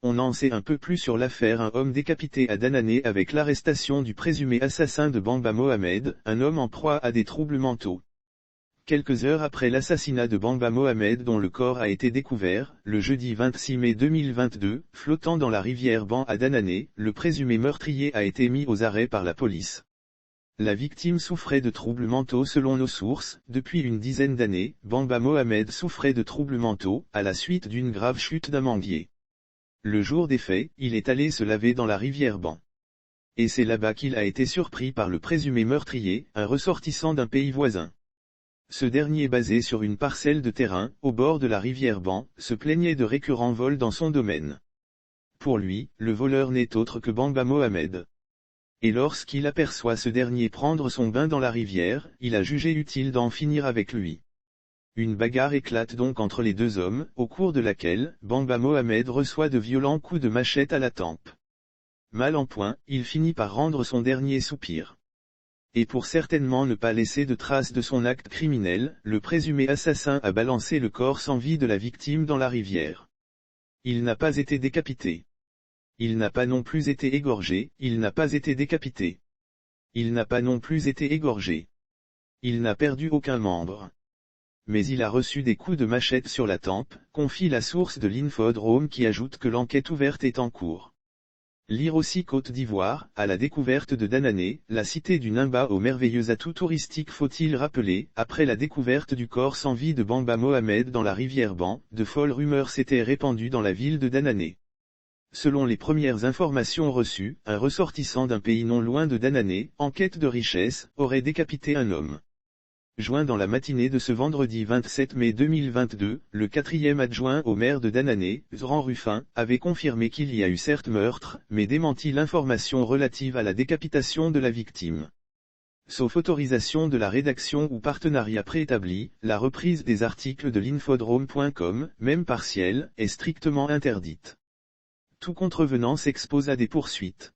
On en sait un peu plus sur l'affaire. Un homme décapité à Danané avec l'arrestation du présumé assassin de Bamba Mohamed, un homme en proie à des troubles mentaux. Quelques heures après l'assassinat de Bamba Mohamed dont le corps a été découvert, le jeudi 26 mai 2022, flottant dans la rivière Ban à Danané, le présumé meurtrier a été mis aux arrêts par la police. La victime souffrait de troubles mentaux selon nos sources. Depuis une dizaine d'années, Bamba Mohamed souffrait de troubles mentaux, à la suite d'une grave chute d'un manguier. Le jour des faits, il est allé se laver dans la rivière Ban. Et c'est là-bas qu'il a été surpris par le présumé meurtrier, un ressortissant d'un pays voisin. Ce dernier, basé sur une parcelle de terrain, au bord de la rivière Ban, se plaignait de récurrents vols dans son domaine. Pour lui, le voleur n'est autre que Bamba Mohamed. Et lorsqu'il aperçoit ce dernier prendre son bain dans la rivière, il a jugé utile d'en finir avec lui. Une bagarre éclate donc entre les deux hommes, au cours de laquelle, Bamba Mohamed reçoit de violents coups de machette à la tempe. Mal en point, il finit par rendre son dernier soupir. Et pour certainement ne pas laisser de traces de son acte criminel, le présumé assassin a balancé le corps sans vie de la victime dans la rivière. Il n'a pas été décapité. Il n'a pas non plus été égorgé, il n'a pas été décapité. Il n'a pas non plus été égorgé. Il n'a perdu aucun membre. Mais il a reçu des coups de machette sur la tempe, confie la source de l'Infodrome qui ajoute que l'enquête ouverte est en cours. Lire aussi Côte d'Ivoire, à la découverte de Danané, la cité du Nimba aux merveilleux atouts touristiques. Faut-il rappeler, après la découverte du corps sans vie de Bamba Mohamed dans la rivière Ban, de folles rumeurs s'étaient répandues dans la ville de Danané. Selon les premières informations reçues, un ressortissant d'un pays non loin de Danané, en quête de richesse, aurait décapité un homme. Joint dans la matinée de ce vendredi 27 mai 2022, le 4e adjoint au maire de Danané, Zoran Ruffin, avait confirmé qu'il y a eu certes meurtre, mais démenti l'information relative à la décapitation de la victime. Sauf autorisation de la rédaction ou partenariat préétabli, la reprise des articles de l'infodrome.com, même partielle, est strictement interdite. Tout contrevenant s'expose à des poursuites.